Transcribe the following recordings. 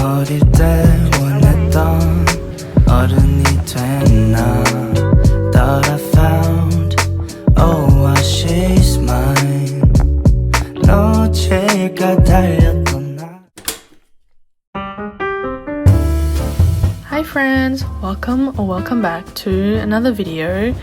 어릴 때 원했던 어른이 됐나 Thought I found oh she's mine 놓칠까 달렸던 나 Hi friends, welcome back to another video.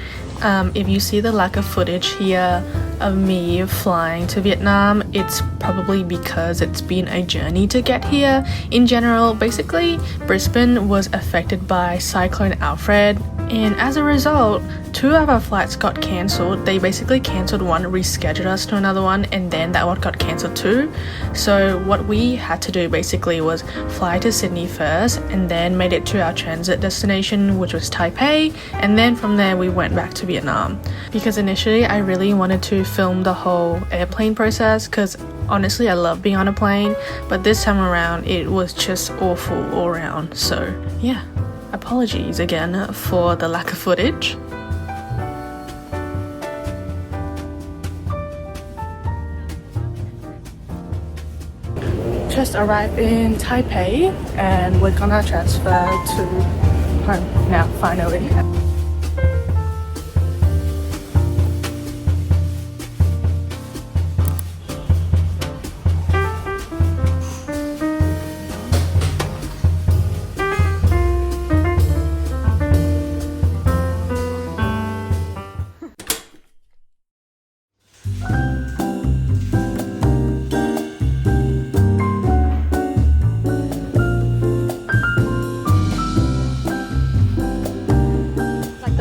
If you see the lack of footage here of me flying to Vietnam, it's probably because it's been a journey to get here. In general, basically, Brisbane was affected by Cyclone Alfred, and as a result, 2 of our flights got cancelled. They basically cancelled one, rescheduled us to another one, and then that one got cancelled too. So what we had to do basically was fly to Sydney first, and then made it to our transit destination, which was Taipei, and then from there we went back to Vietnam. Because initially I really wanted to film the whole airplane process, because honestly I love being on a plane, but this time around it was just awful all around. So yeah, apologies again for the lack of footage. Just arrived in Taipei and we're gonna transfer to home now, finally.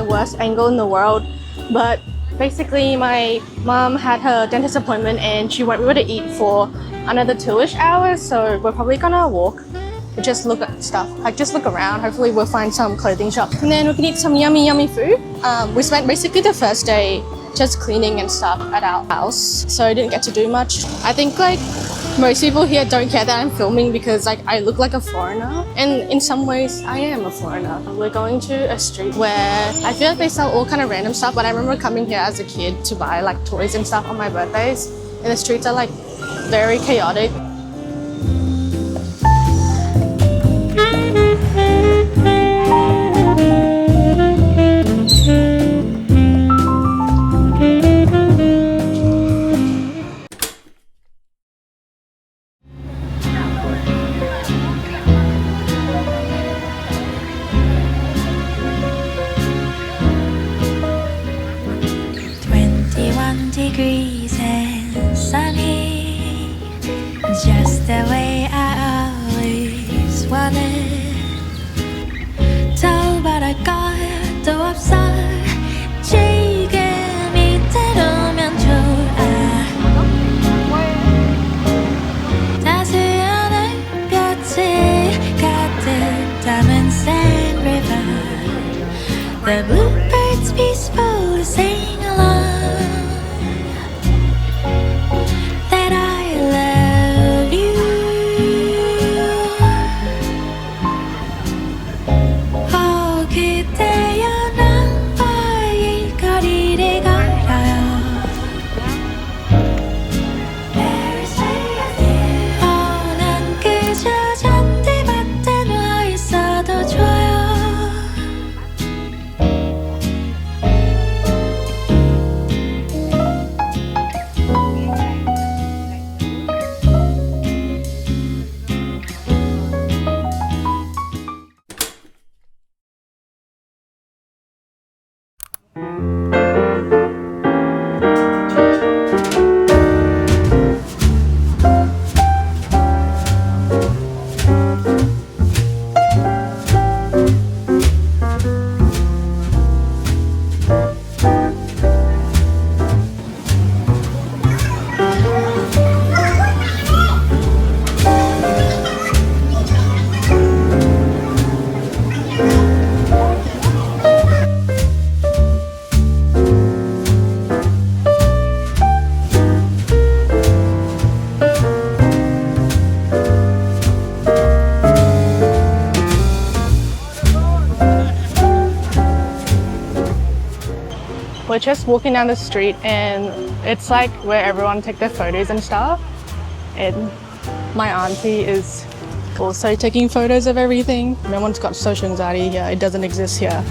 Worst angle in the world, but basically my mom had her dentist appointment and she won't be able to eat for another 2-ish hours, so we're probably gonna walk, just look at stuff, like just look around. Hopefully we'll find some clothing shops and then we can eat some yummy food. We spent basically the first day just cleaning and stuff at our house, so I didn't get to do much. I think like most people here don't care that I'm filming because like I look like a foreigner, and in some ways I am a foreigner. We're going to a street where I feel like they sell all kind of random stuff, but I remember coming here as a kid to buy like toys and stuff on my birthdays, and the streets are like very chaotic. Degrees and sunny, just the way I always wanted. 더 바랄 것도 없어. 지금 이대로면 좋아. 다스연한 볕을 가득 담은 sand river. The bluebirds peaceful sing along. We're just walking down the street and it's like where everyone take their photos and stuff. And my auntie is Also taking photos of everything. No one's got social anxiety here. It doesn't exist here.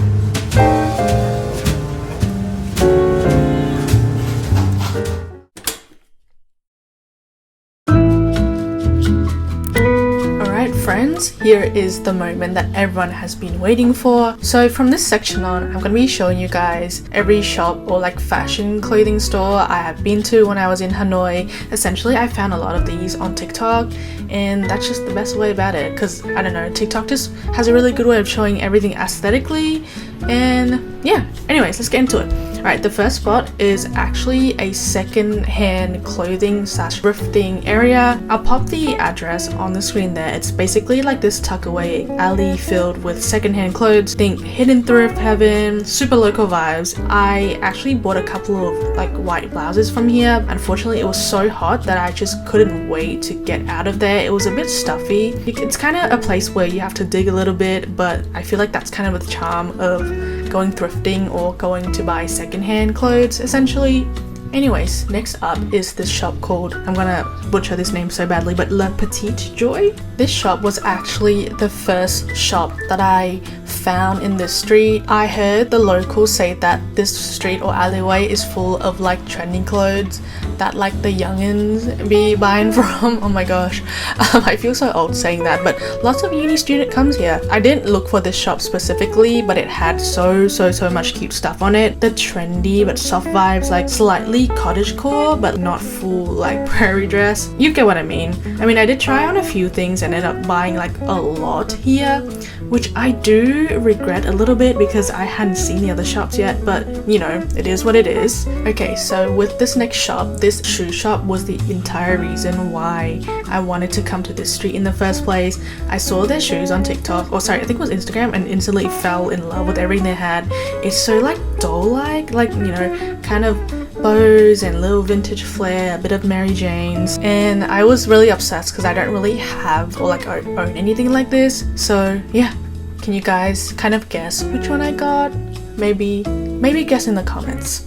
Friends, here is the moment that everyone has been waiting for. So from this section on, I'm going to be showing you guys every shop or like fashion clothing store I have been to when I was in Hanoi. Essentially, I found a lot of these on TikTok, and that's just the best way about it, because I don't know, TikTok just has a really good way of showing everything aesthetically. And yeah, anyways, let's get into it. Alright, the first spot is actually a second-hand clothing / thrifting area. I'll pop the address on the screen there. It's basically like this tuck-away alley filled with second-hand clothes. Think hidden thrift heaven, super local vibes. I actually bought a couple of like white blouses from here. Unfortunately, it was so hot that I just couldn't wait to get out of there. It was a bit stuffy. It's kind of a place where you have to dig a little bit, but I feel like that's kind of the charm of going thrifting or going to buy secondhand clothes, essentially. Anyways, next up is this shop called, I'm gonna butcher this name so badly, but La Petite Joy. This shop was actually the first shop that I found in this street. I heard the locals say that this street or alleyway is full of like trendy clothes that like the youngins be buying from. Oh my gosh, I feel so old saying that, but lots of uni student comes here. I didn't look for this shop specifically, but it had so much cute stuff on it. The trendy but soft vibes, like slightly cottagecore but not full like prairie dress. You get what I mean. I did try on a few things and ended up buying like a lot here, which I do regret a little bit because I hadn't seen the other shops yet, but you know, it is what it is. Okay, so with this next shop, this shoe shop was the entire reason why I wanted to come to this street in the first place. I saw their shoes on TikTok, or sorry, I think it was Instagram, and instantly fell in love with everything they had. It's so like doll-like, like, you know, kind of bows and little vintage flair, a bit of Mary Jane's, and I was really obsessed because I don't really have or like own anything like this. So yeah, can you guys kind of guess which one I got? Maybe guess in the comments.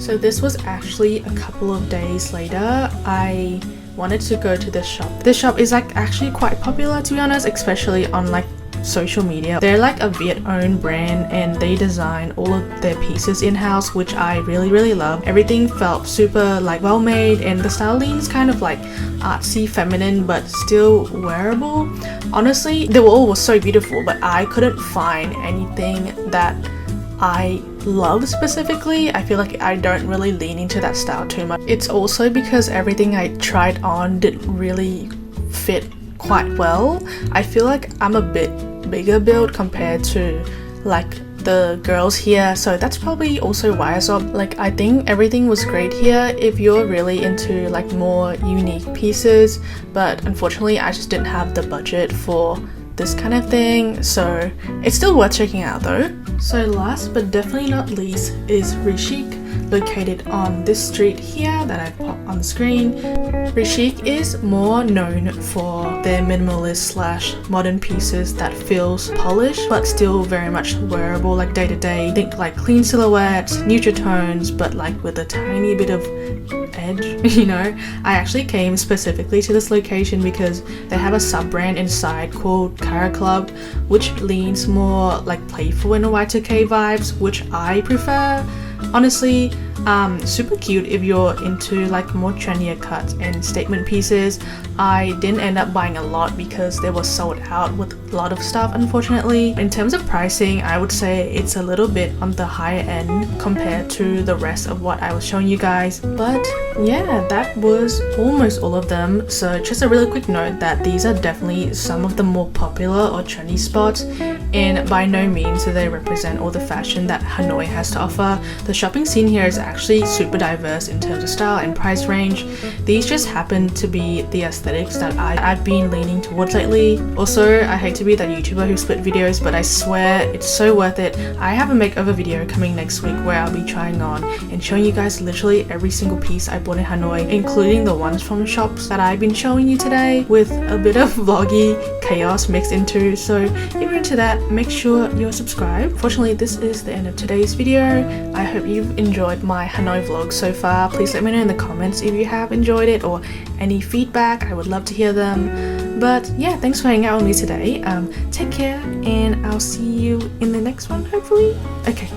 So this was actually a couple of days later. I wanted to go to this shop. This shop is like actually quite popular, to be honest, especially on like social media. They're like a Viet-owned brand and they design all of their pieces in-house, which I really love. Everything felt super like well made, and the style leans kind of like artsy feminine but still wearable. Honestly, they were all so beautiful, but I couldn't find anything that I love specifically. I feel like I don't really lean into that style too much. It's also because everything I tried on didn't really fit quite well. I feel like I'm a bit bigger build compared to like the girls here, so that's probably also why I saw, like, I think everything was great here if you're really into like more unique pieces, but unfortunately I just didn't have the budget for this kind of thing, so it's still worth checking out though. So last but definitely not least is Rishik, located on this street here that I've popped on the screen. Rishik is more known for their minimalist / modern pieces that feels polished but still very much wearable, like day to day. Think like clean silhouettes, neutral tones, but like with a tiny bit of edge, you know. I actually came specifically to this location because they have a sub-brand inside called Cara Club, which leans more like playful and Y2K vibes, which I prefer. Honestly, super cute if you're into like more trendier cuts and statement pieces. I didn't end up buying a lot because they were sold out with a lot of stuff, unfortunately. In terms of pricing, I would say it's a little bit on the higher end compared to the rest of what I was showing you guys. But yeah, that was almost all of them. So just a really quick note that these are definitely some of the more popular or trendy spots, and by no means do they represent all the fashion that Hanoi has to offer. The shopping scene here is actually super diverse in terms of style and price range. These just happen to be the aesthetics that I've been leaning towards lately. Also, I hate to be that YouTuber who split videos, but I swear it's so worth it. I have a makeover video coming next week where I'll be trying on and showing you guys literally every single piece I bought in Hanoi, including the ones from shops that I've been showing you today, with a bit of vloggy chaos mixed into. So if you're into that, make sure you're subscribed. Fortunately, this is the end of today's video. I hope you've enjoyed my Hanoi vlog so far. Please let me know in the comments if you have enjoyed it or any feedback. I would love to hear them. But yeah, thanks for hanging out with me today. Take care, and I'll see you in the next one, hopefully. Okay,